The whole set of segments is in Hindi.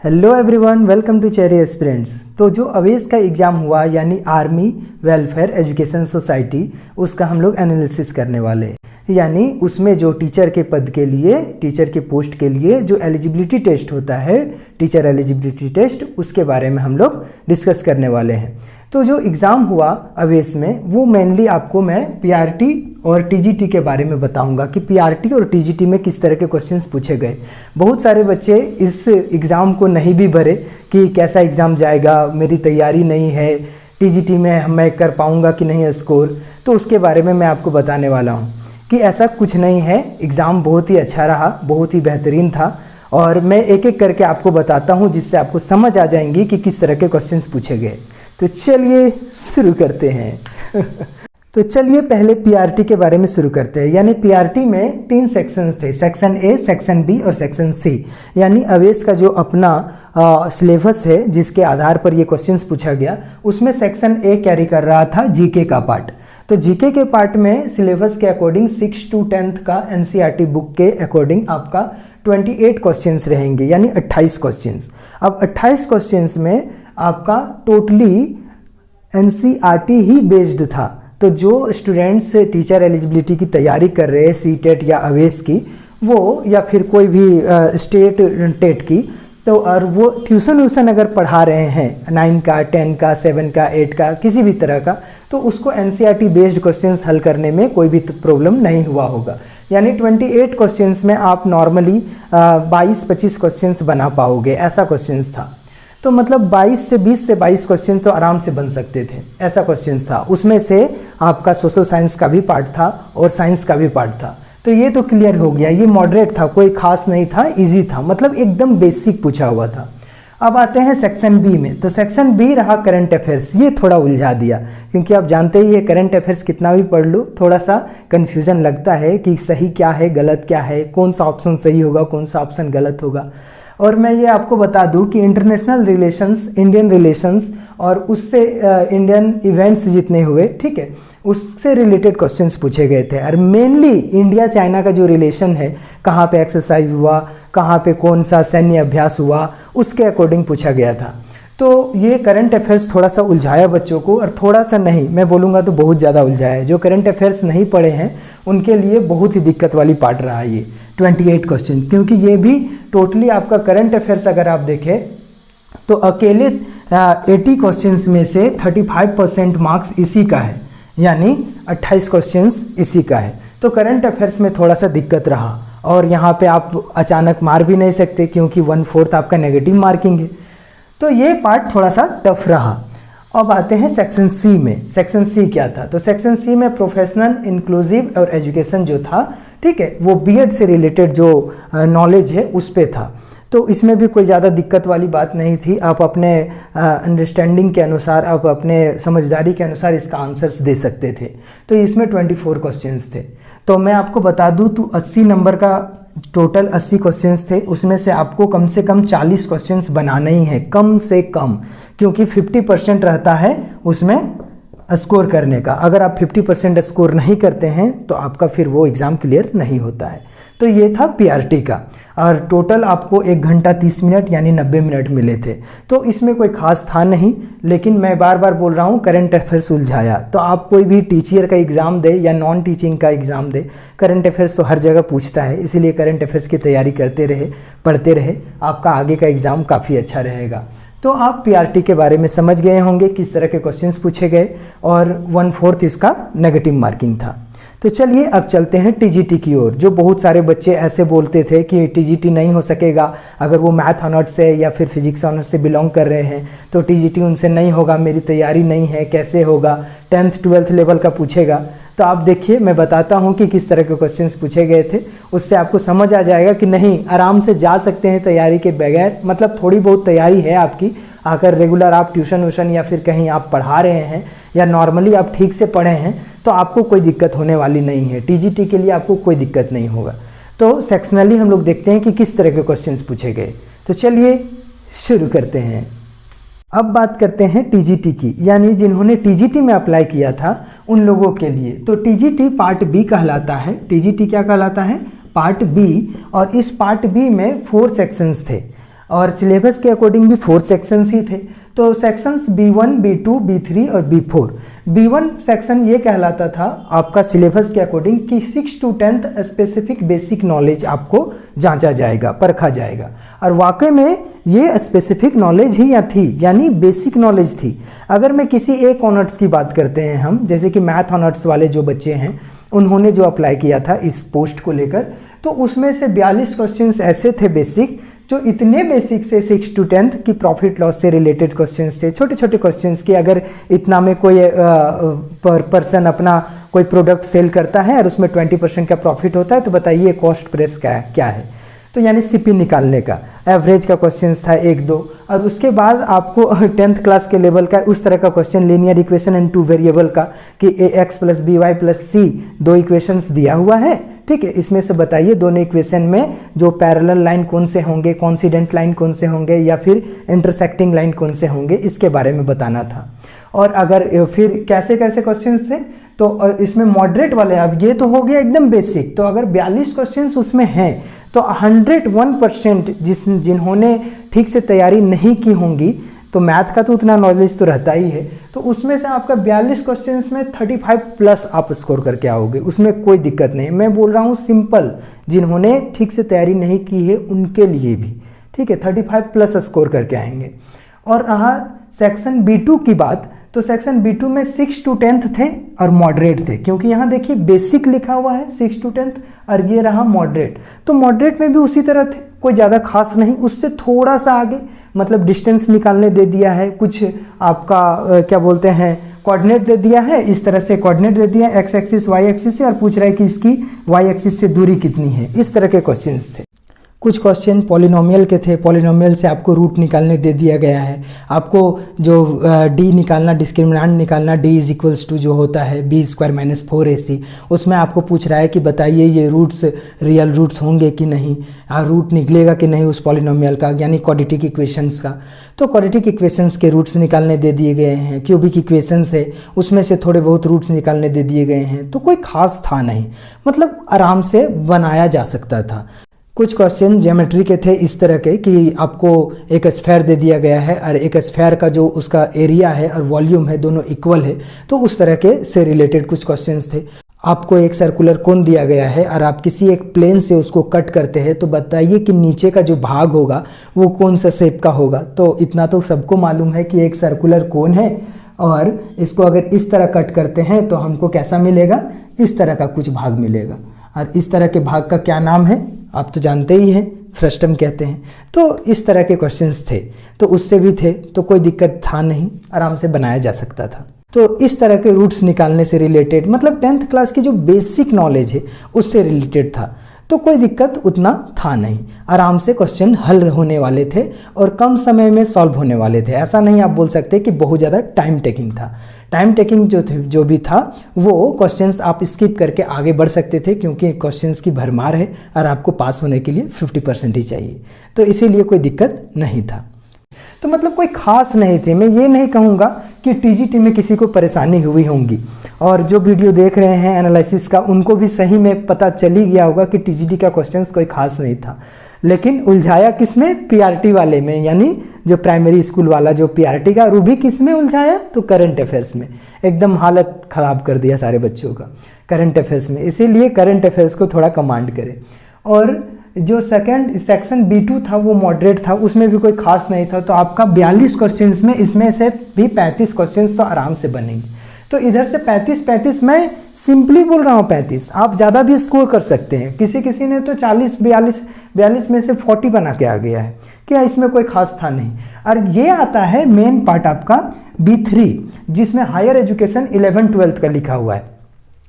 Hello everyone, welcome to Cherry Aspirants. तो जो अवेस का एग्ज़ाम हुआ यानी आर्मी वेलफेयर एजुकेशन सोसाइटी, उसका हम लोग एनालिसिस करने वाले हैं। यानी उसमें जो टीचर के पद के लिए, टीचर के पोस्ट के लिए जो एलिजिबिलिटी टेस्ट होता है, टीचर एलिजिबिलिटी टेस्ट, उसके बारे में हम लोग डिस्कस करने वाले हैं। तो जो एग्ज़ाम हुआ अवेस में, वो मेनली आपको मैं पीआरटी और टीजीटी के बारे में बताऊंगा कि पीआरटी और टीजीटी में किस तरह के क्वेश्चंस पूछे गए। बहुत सारे बच्चे इस एग्ज़ाम को नहीं भी भरे कि कैसा एग्ज़ाम जाएगा, मेरी तैयारी नहीं है, टीजीटी में मैं कर पाऊंगा कि नहीं स्कोर। तो उसके बारे में मैं आपको बताने वाला हूं कि ऐसा कुछ नहीं है। एग्ज़ाम बहुत ही अच्छा रहा, बहुत ही बेहतरीन था और मैं एक एक करके आपको बताता हूं जिससे आपको समझ आ जाएंगी कि किस तरह के क्वेश्चंस पूछे गए। तो चलिए शुरू करते हैं। तो चलिए पहले पीआरटी के बारे में शुरू करते हैं। यानी पीआरटी में 3 सेक्शंस थे, सेक्शन ए, सेक्शन बी और सेक्शन सी। यानी अवेस का जो अपना सिलेबस है जिसके आधार पर ये क्वेश्चंस पूछा गया, उसमें सेक्शन ए कैरी कर रहा था जीके का पार्ट। तो जीके के पार्ट में सिलेबस के अकॉर्डिंग 6 to 10th का एनसीईआरटी बुक के अकॉर्डिंग आपका 28 क्वेश्चंस रहेंगे, यानी 28 क्वेश्चंस। अब 28 क्वेश्चंस में आपका टोटली एनसीईआरटी ही बेस्ड था। तो जो स्टूडेंट्स टीचर एलिजिबिलिटी की तैयारी कर रहे हैं, सीटेट या अवेस की, वो या फिर कोई भी स्टेट टेट की, तो और वो ट्यूशन व्यूशन अगर पढ़ा रहे हैं 9 का, 10 का, 7 का, 8 का, किसी भी तरह का, तो उसको एनसीईआरटी बेस्ड क्वेश्चंस हल करने में कोई भी प्रॉब्लम नहीं हुआ होगा। यानी 28 क्वेश्चंस में आप नॉर्मली 22-25 क्वेश्चंस बना पाओगे, ऐसा क्वेश्चंस था। तो मतलब 20 से 22 क्वेश्चन तो आराम से बन सकते थे, ऐसा क्वेश्चन था। उसमें से आपका सोशल साइंस का भी पार्ट था और साइंस का भी पार्ट था। तो ये तो क्लियर हो गया, ये मॉडरेट था, कोई खास नहीं था, इजी था, मतलब एकदम बेसिक पूछा हुआ था। अब आते हैं सेक्शन बी में। तो सेक्शन बी रहा करंट अफेयर्स। ये थोड़ा उलझा दिया, क्योंकि आप जानते ही है करंट अफेयर्स कितना भी पढ़ लो थोड़ा सा कन्फ्यूज़न लगता है कि सही क्या है, गलत क्या है, कौन सा ऑप्शन सही होगा, कौन सा ऑप्शन गलत होगा। और मैं ये आपको बता दूं कि इंटरनेशनल रिलेशंस, इंडियन रिलेशंस और उससे इंडियन इवेंट्स जितने हुए, ठीक है, उससे रिलेटेड क्वेश्चंस पूछे गए थे। और मेनली इंडिया चाइना का जो रिलेशन है, कहाँ पे एक्सरसाइज हुआ, कहाँ पे कौन सा सैन्य अभ्यास हुआ, उसके अकॉर्डिंग पूछा गया था। तो ये करंट अफेयर्स थोड़ा सा उलझाया बच्चों को, और थोड़ा सा नहीं, मैं बोलूँगा तो बहुत ज़्यादा उलझाया है। जो करंट अफेयर्स नहीं पढ़े हैं उनके लिए बहुत ही दिक्कत वाली पार्ट रहा ये 28 क्वेश्चन, क्योंकि ये भी टोटली आपका करंट अफेयर्स अगर आप देखें तो अकेले 80 क्वेश्चंस में से 35% मार्क्स इसी का है, यानी 28 क्वेश्चंस इसी का है। तो करंट अफेयर्स में थोड़ा सा दिक्कत रहा, और यहाँ पे आप अचानक मार भी नहीं सकते क्योंकि 1/4 आपका नेगेटिव मार्किंग है। तो ये पार्ट थोड़ा सा टफ रहा। अब आते हैं सेक्शन सी में। सेक्शन सी क्या था? तो सेक्शन सी में प्रोफेशनल, इंक्लूसिव और एजुकेशन जो था, ठीक है, वो बीएड से रिलेटेड जो नॉलेज है उस पे था। तो इसमें भी कोई ज़्यादा दिक्कत वाली बात नहीं थी। आप अपने अंडरस्टैंडिंग के अनुसार, आप अपने समझदारी के अनुसार इसका आंसर्स दे सकते थे। तो इसमें 24 क्वेश्चंस थे। तो मैं आपको बता दूं तो 80 नंबर का टोटल 80 क्वेश्चंस थे। उसमें से आपको कम से कम 40 क्वेश्चंस बनाने ही है, कम से कम, क्योंकि 50% रहता है उसमें स्कोर करने का। अगर आप 50% स्कोर नहीं करते हैं तो आपका फिर वो एग्ज़ाम क्लियर नहीं होता है। तो ये था पीआरटी का, और टोटल आपको 1 घंटा 30 मिनट यानी 90 मिनट मिले थे। तो इसमें कोई खास था नहीं, लेकिन मैं बार बार बोल रहा हूँ करंट अफेयर्स उलझाया। तो आप कोई भी टीचर का एग्ज़ाम दे या नॉन टीचिंग का एग्ज़ाम दे, करंट अफेयर्स तो हर जगह पूछता है, इसीलिए करंट अफेयर्स की तैयारी करते रहे, पढ़ते रहे, आपका आगे का एग्ज़ाम काफ़ी अच्छा रहेगा। तो आप पीआरटी के बारे में समझ गए होंगे किस तरह के क्वेश्चंस पूछे गए, और 1/4 इसका नेगेटिव मार्किंग था। तो चलिए अब चलते हैं टीजीटी की ओर। जो बहुत सारे बच्चे ऐसे बोलते थे कि टीजीटी नहीं हो सकेगा, अगर वो मैथ ऑनर्स से या फिर फिजिक्स ऑनर्स से बिलोंग कर रहे हैं तो टीजीटी उनसे नहीं होगा, मेरी तैयारी नहीं है, कैसे होगा, 10th 12th लेवल का पूछेगा। तो आप देखिए, मैं बताता हूँ कि किस तरह के क्वेश्चंस पूछे गए थे, उससे आपको समझ आ जाएगा कि नहीं, आराम से जा सकते हैं तैयारी के बगैर। मतलब थोड़ी बहुत तैयारी है आपकी, अगर रेगुलर आप ट्यूशन व्यूशन या फिर कहीं आप पढ़ा रहे हैं या नॉर्मली आप ठीक से पढ़े हैं तो आपको कोई दिक्कत होने वाली नहीं है। टीजीटी के लिए आपको कोई दिक्कत नहीं होगा। तो सेक्शनली हम लोग देखते हैं कि किस तरह के क्वेश्चंस पूछे गए। तो चलिए शुरू करते हैं। अब बात करते हैं टीजीटी की, यानी जिन्होंने टीजीटी में अप्लाई किया था उन लोगों के लिए। तो टीजीटी पार्ट बी कहलाता है। टीजीटी क्या कहलाता है? Part B. और इस पार्ट बी में 4 सेक्शंस थे। और सिलेबस के अकॉर्डिंग भी 4 सेक्शंस ही थे। तो सेक्शंस B1, B2, B3 और B4। B1 सेक्शन ये कहलाता था आपका सिलेबस के अकॉर्डिंग कि 6 to 10th specific basic knowledge आपको जांचा जाएगा, परखा जाएगा। और वाकई में ये स्पेसिफिक नॉलेज ही थी, यानी बेसिक नॉलेज थी। अगर मैं किसी एक ऑनर्स की बात करते हैं हम, जैसे कि मैथ ऑनर्स वाले जो बच्चे हैं उन्होंने जो अप्लाई किया था इस पोस्ट को लेकर, तो उसमें से 42 क्वेश्चंस ऐसे थे बेसिक, जो इतने बेसिक से 6 to 10th की प्रॉफिट लॉस से रिलेटेड क्वेश्चंस थे, छोटे छोटे क्वेश्चंस कि अगर इतना में कोई पर पर्सन अपना कोई प्रोडक्ट सेल करता है और उसमें 20% का प्रॉफिट होता है, तो बताइए कॉस्ट प्राइस क्या है। तो यानी सीपी निकालने का एवरेज का क्वेश्चन था 1-2। और उसके बाद आपको 10th क्लास के लेवल का उस तरह का question, linear equation and 2 variable का, कि ax + by + c 2 इक्वेशंस दिया हुआ है, ठीक है। इसमें से बताइए दोनों इक्वेशन में जो पैरेलल लाइन कौन से होंगे, कॉन्सिडेंट लाइन कौन से होंगे, या फिर इंटरसेक्टिंग लाइन कौन से होंगे, इसके बारे में बताना था। और अगर फिर कैसे कैसे क्वेश्चन थे, तो इसमें मॉडरेट वाले, अब ये तो हो गया एकदम बेसिक। तो अगर 42 क्वेश्चंस उसमें हैं तो 101% जिन्होंने ठीक से तैयारी नहीं की होंगी, तो मैथ का तो उतना नॉलेज तो रहता ही है, तो उसमें से आपका 42 क्वेश्चंस में 35+ आप स्कोर करके आओगे, उसमें कोई दिक्कत नहीं। मैं बोल रहा हूँ सिंपल, जिन्होंने ठीक से तैयारी नहीं की है उनके लिए भी, ठीक है, 35+ स्कोर करके आएंगे। और रहा सेक्शन B2 की बात, तो सेक्शन B2 में 6 to 10th थे और मॉडरेट थे, क्योंकि यहाँ देखिए बेसिक लिखा हुआ है 6 to 10th, और ये रहा मॉडरेट। तो मॉडरेट में भी उसी तरह थे, कोई ज़्यादा खास नहीं, उससे थोड़ा सा आगे, मतलब डिस्टेंस निकालने दे दिया है, कुछ आपका क्या बोलते हैं कोऑर्डिनेट दे दिया है, इस तरह से कोऑर्डिनेट दे दिया एक्स एक्सिस वाई एक्सिस से, और पूछ रहा है कि इसकी वाई एक्सिस से दूरी कितनी है। इस तरह के क्वेश्चंस थे। कुछ क्वेश्चन पॉलिनोमियल के थे, पॉलिनोमियल से आपको रूट निकालने दे दिया गया है, आपको जो डी निकालना, डिस्क्रिमिनेंट निकालना, डी = जो होता है b² - 4ac, उसमें आपको पूछ रहा है कि बताइए ये रूट्स रियल रूट्स होंगे कि नहीं, रूट निकलेगा कि नहीं उस पॉलिनोमियल का, यानी क्वाड्रेटिक इक्वेशंस का। तो क्वाड्रेटिक इक्वेशंस के रूट्स निकालने दे दिए गए हैं, क्यूबिक इक्वेशंस है उसमें से थोड़े बहुत रूट्स निकालने दे दिए गए हैं। तो कोई खास था नहीं, मतलब आराम से बनाया जा सकता था। कुछ क्वेश्चन ज्योमेट्री के थे इस तरह के कि आपको एक स्फेयर दे दिया गया है और एक स्फेयर का जो उसका एरिया है और वॉल्यूम है दोनों इक्वल है, तो उस तरह के से रिलेटेड कुछ क्वेश्चंस थे। आपको एक सर्कुलर कोन दिया गया है और आप किसी एक प्लेन से उसको कट करते हैं, तो बताइए कि नीचे का जो भाग होगा वो कौन सा शेप का होगा। तो इतना तो सबको मालूम है कि एक सर्कुलर कोन है और इसको अगर इस तरह कट करते हैं तो हमको कैसा मिलेगा, इस तरह का कुछ भाग मिलेगा। और इस तरह के भाग का क्या नाम है आप तो जानते ही हैं, फ्रस्टम कहते हैं। तो इस तरह के क्वेश्चंस थे, तो उससे भी थे, तो कोई दिक्कत था नहीं, आराम से बनाया जा सकता था। तो इस तरह के रूट्स निकालने से रिलेटेड, मतलब 10th क्लास की जो बेसिक नॉलेज है उससे रिलेटेड था, तो कोई दिक्कत उतना था नहीं, आराम से क्वेश्चन हल होने वाले थे और कम समय में सॉल्व होने वाले थे। ऐसा नहीं आप बोल सकते कि बहुत ज़्यादा टाइम टेकिंग था। टाइम टेकिंग जो भी था वो क्वेश्चंस आप स्किप करके आगे बढ़ सकते थे, क्योंकि क्वेश्चंस की भरमार है और आपको पास होने के लिए 50% ही चाहिए, तो इसीलिए कोई दिक्कत नहीं था। तो मतलब कोई खास नहीं थे। मैं ये नहीं कहूँगा कि टीजीटी में किसी को परेशानी हुई होंगी, और जो वीडियो देख रहे हैं एनालिसिस का उनको भी सही में पता चल ही गया होगा कि टीजीटी का क्वेश्चंस कोई खास नहीं था। लेकिन उलझाया किसमें, पीआरटी वाले में, यानी जो प्राइमरी स्कूल वाला जो पीआरटी का, वो भी किस में उलझाया, तो करंट अफेयर्स में। एकदम हालत ख़राब कर दिया सारे बच्चों का करंट अफेयर्स में, इसीलिए करंट अफेयर्स को थोड़ा कमांड करें। और जो सेकंड सेक्शन B2 था वो मॉडरेट था, उसमें भी कोई खास नहीं था। तो आपका 42 क्वेश्चंस में इसमें से भी 35 क्वेश्चंस तो आराम से बनेंगे। तो इधर से 35 मैं सिंपली बोल रहा हूँ 35, आप ज़्यादा भी स्कोर कर सकते हैं। किसी ने तो 42 में से 40 बना के आ गया है, क्या इसमें कोई खास था नहीं। और ये आता है मेन पार्ट आपका B3, जिसमें हायर एजुकेशन 11-12 का लिखा हुआ है,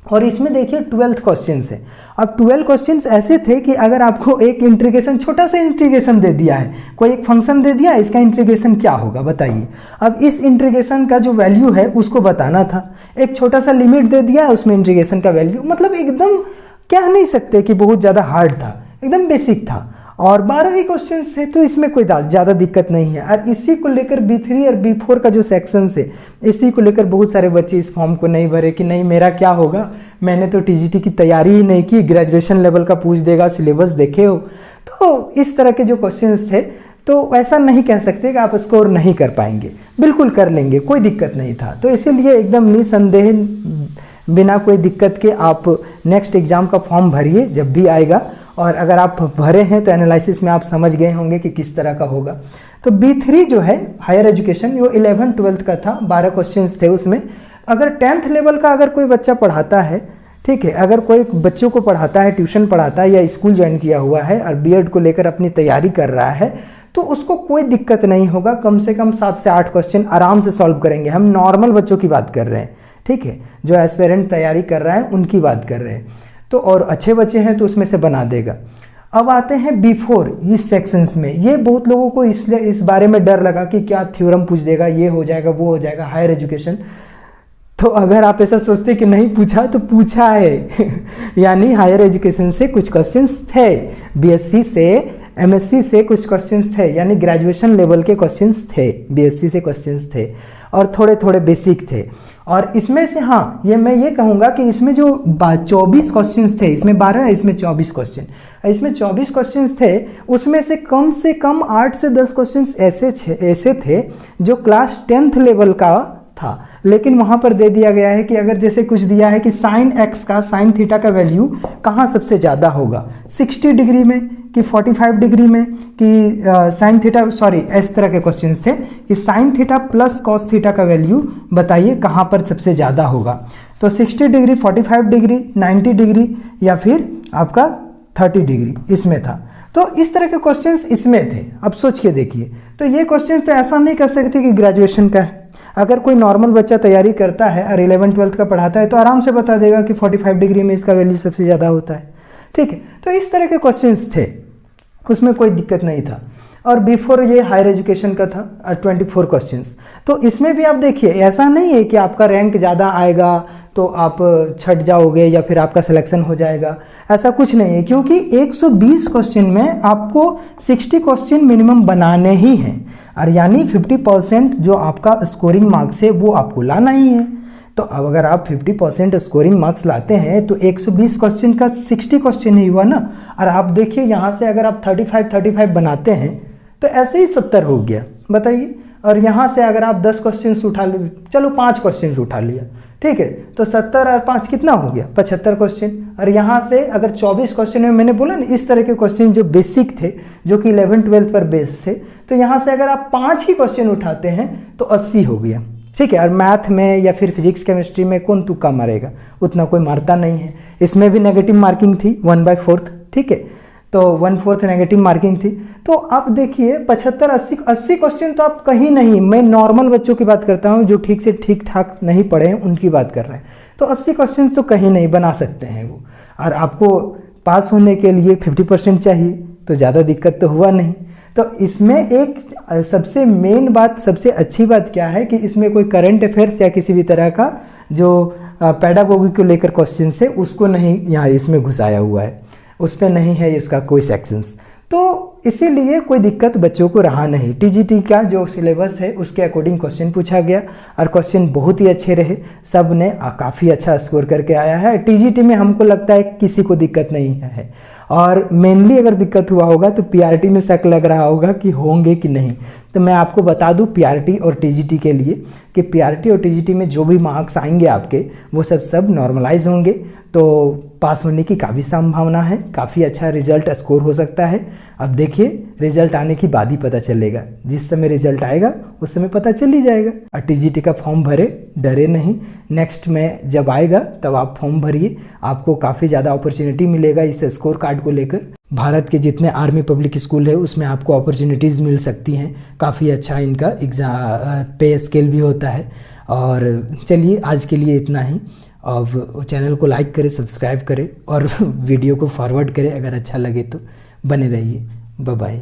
और इसमें देखिए 12 क्वेश्चंस है। अब 12 क्वेश्चंस ऐसे थे कि अगर आपको एक इंटीग्रेशन, छोटा सा इंटीग्रेशन दे दिया है, कोई एक फंक्शन दे दिया, इसका इंटीग्रेशन क्या होगा बताइए। अब इस इंटीग्रेशन का जो वैल्यू है उसको बताना था। एक छोटा सा लिमिट दे दिया, उसमें इंटीग्रेशन का वैल्यू, मतलब एकदम कह नहीं सकते कि बहुत ज़्यादा हार्ड था, एकदम बेसिक था। और 12 ही क्वेश्चन है, तो इसमें कोई ज़्यादा दिक्कत नहीं है। और इसी को लेकर B3 और B4 का जो सेक्शन है, इसी को लेकर बहुत सारे बच्चे इस फॉर्म को नहीं भरे कि नहीं मेरा क्या होगा, मैंने तो टीजीटी की तैयारी ही नहीं की, ग्रेजुएशन लेवल का पूछ देगा, सिलेबस देखे हो। तो इस तरह के जो क्वेश्चंस थे, तो ऐसा नहीं कह सकते कि आप स्कोर नहीं कर पाएंगे, बिल्कुल कर लेंगे, कोई दिक्कत नहीं था। तो इसीलिए एकदम निसंदेह बिना कोई दिक्कत के आप नेक्स्ट एग्ज़ाम का फॉर्म भरिए जब भी आएगा। और अगर आप भरे हैं तो एनालिसिस में आप समझ गए होंगे कि किस तरह का होगा। तो B3 जो है हायर एजुकेशन, वो 11-12 का था, 12 क्वेश्चंस थे उसमें। अगर 10th लेवल का अगर कोई बच्चा पढ़ाता है, ठीक है, अगर कोई बच्चों को पढ़ाता है, ट्यूशन पढ़ाता है या स्कूल ज्वाइन किया हुआ है और B.Ed को लेकर अपनी तैयारी कर रहा है, तो उसको कोई दिक्कत नहीं होगा। कम से कम 7 से 8 क्वेश्चन आराम से सॉल्व करेंगे। हम नॉर्मल बच्चों की बात कर रहे हैं, ठीक है, जो एस्पिरेंट तैयारी कर रहा है उनकी बात कर रहे हैं। तो और अच्छे बच्चे हैं तो उसमें से बना देगा। अब आते हैं B4 इस सेक्शंस में। ये बहुत लोगों को इसलिए इस बारे में डर लगा कि क्या थ्योरम पूछ देगा, ये हो जाएगा, वो हो जाएगा, हायर एजुकेशन। तो अगर आप ऐसा सोचते कि नहीं पूछा, तो पूछा है यानी हायर एजुकेशन से कुछ क्वेश्चंस थे, BSc से, MSc से कुछ क्वेश्चंस थे, यानी ग्रेजुएशन लेवल के क्वेश्चंस थे, BSc से क्वेश्चंस थे और थोड़े थोड़े बेसिक थे। और इसमें से हाँ, ये मैं ये कहूँगा कि इसमें जो 24 क्वेश्चंस थे, इसमें 12 इसमें 24 क्वेश्चन, इसमें 24 क्वेश्चंस थे, उसमें से कम 8 से 10 क्वेश्चंस ऐसे थे जो क्लास 10th लेवल का था। लेकिन वहाँ पर दे दिया गया है कि अगर जैसे कुछ दिया है कि साइन x का, साइन थीटा का वैल्यू कहाँ सबसे ज़्यादा होगा, 60 डिग्री में कि 45 डिग्री में कि साइन थीटा, सॉरी इस तरह के क्वेश्चंस थे कि sine theta plus cos theta का वैल्यू बताइए कहाँ पर सबसे ज़्यादा होगा। तो 60 डिग्री, 45 डिग्री, 90 डिग्री या फिर आपका 30 डिग्री इसमें था। तो इस तरह के क्वेश्चंस इसमें थे। अब सोच के देखिए, तो ये क्वेश्चंस तो ऐसा नहीं कर सकते कि ग्रेजुएशन का है। अगर कोई नॉर्मल बच्चा तैयारी करता है और 11-12 का पढ़ाता है तो आराम से बता देगा कि 45 डिग्री में इसका वैल्यू सबसे ज़्यादा होता है, ठीक है। तो इस तरह के क्वेश्चंस थे, उसमें कोई दिक्कत नहीं था। और B4 ये हायर एजुकेशन का था, 24 क्वेश्चंस। तो इसमें भी आप देखिए, ऐसा नहीं है कि आपका रैंक ज़्यादा आएगा तो आप छट जाओगे या फिर आपका सिलेक्शन हो जाएगा, ऐसा कुछ नहीं है। क्योंकि 120 क्वेश्चन में आपको 60 क्वेश्चन मिनिमम बनाने ही हैं, और यानी 50% जो आपका स्कोरिंग मार्क्स है वो आपको लाना ही है। तो अब अगर आप 50% स्कोरिंग मार्क्स लाते हैं तो 120 क्वेश्चन का 60 क्वेश्चन ही हुआ ना। और आप देखिए यहाँ से अगर आप 35 बनाते हैं तो ऐसे ही 70 हो गया, बताइए। और यहाँ से अगर आप 10 क्वेश्चन उठा लो, चलो 5 क्वेश्चन उठा लिया, ठीक है, तो 70 और 5 कितना हो गया, 75 क्वेश्चन। और यहाँ से अगर 24 क्वेश्चन में, मैंने बोला ना इस तरह के क्वेश्चन जो बेसिक थे, जो कि 11-12 पर बेस थे, तो यहाँ से अगर आप 5 ही क्वेश्चन उठाते हैं तो 80 हो गया, ठीक है। और मैथ में या फिर फिजिक्स केमिस्ट्री में कौन तुक्का मारेगा, उतना कोई मारता नहीं है। इसमें भी नेगेटिव मार्किंग थी 1/4, ठीक है, तो 1/4 नेगेटिव मार्किंग थी। तो आप देखिए 75-80 क्वेश्चन तो आप कहीं नहीं, मैं नॉर्मल बच्चों की बात करता हूँ जो ठीक से ठीक ठाक नहीं पढ़े हैं उनकी बात कर रहे हैं, तो 80 क्वेश्चन तो कहीं नहीं बना सकते हैं वो। और आपको पास होने के लिए 50% चाहिए, तो ज़्यादा दिक्कत तो हुआ नहीं। तो इसमें एक सबसे मेन बात, सबसे अच्छी बात क्या है कि इसमें कोई करंट अफेयर्स या किसी भी तरह का जो पेडागोगी को लेकर क्वेश्चन है उसको नहीं यहाँ इसमें घुसाया हुआ है, उस पर नहीं है इसका कोई सेक्शंस। तो इसीलिए कोई दिक्कत बच्चों को रहा नहीं। TGT का जो सिलेबस है उसके अकॉर्डिंग क्वेश्चन पूछा गया और क्वेश्चन बहुत ही अच्छे रहे, सब ने काफ़ी अच्छा स्कोर करके आया है। TGT में हमको लगता है किसी को दिक्कत नहीं है। और मेनली अगर दिक्कत हुआ होगा तो PRT में शक लग रहा होगा कि होंगे कि नहीं। तो मैं आपको बता दूं PRT और TGT के लिए कि PRT और TGT में जो भी मार्क्स आएंगे आपके वो सब नॉर्मलाइज होंगे, तो पास होने की काफ़ी संभावना है, काफ़ी अच्छा रिजल्ट स्कोर हो सकता है। अब देखिए रिजल्ट आने की बाद ही पता चलेगा, जिस समय रिजल्ट आएगा उस समय पता चल ही जाएगा। और TGT का फॉर्म भरे, डरे नहीं, नेक्स्ट में जब आएगा तब आप फॉर्म भरिए, आपको काफ़ी ज़्यादा अपॉर्चुनिटी मिलेगा इस स्कोर कार्ड को लेकर। भारत के जितने आर्मी पब्लिक स्कूल है उसमें आपको अपॉर्चुनिटीज़ मिल सकती हैं, काफ़ी अच्छा इनका एग्ज़ाम पे स्केल भी होता है। और चलिए आज के लिए इतना ही। अब चैनल को लाइक करें, सब्सक्राइब करें और वीडियो को फॉरवर्ड करें अगर अच्छा लगे तो। बने रहिए, बाय बाय।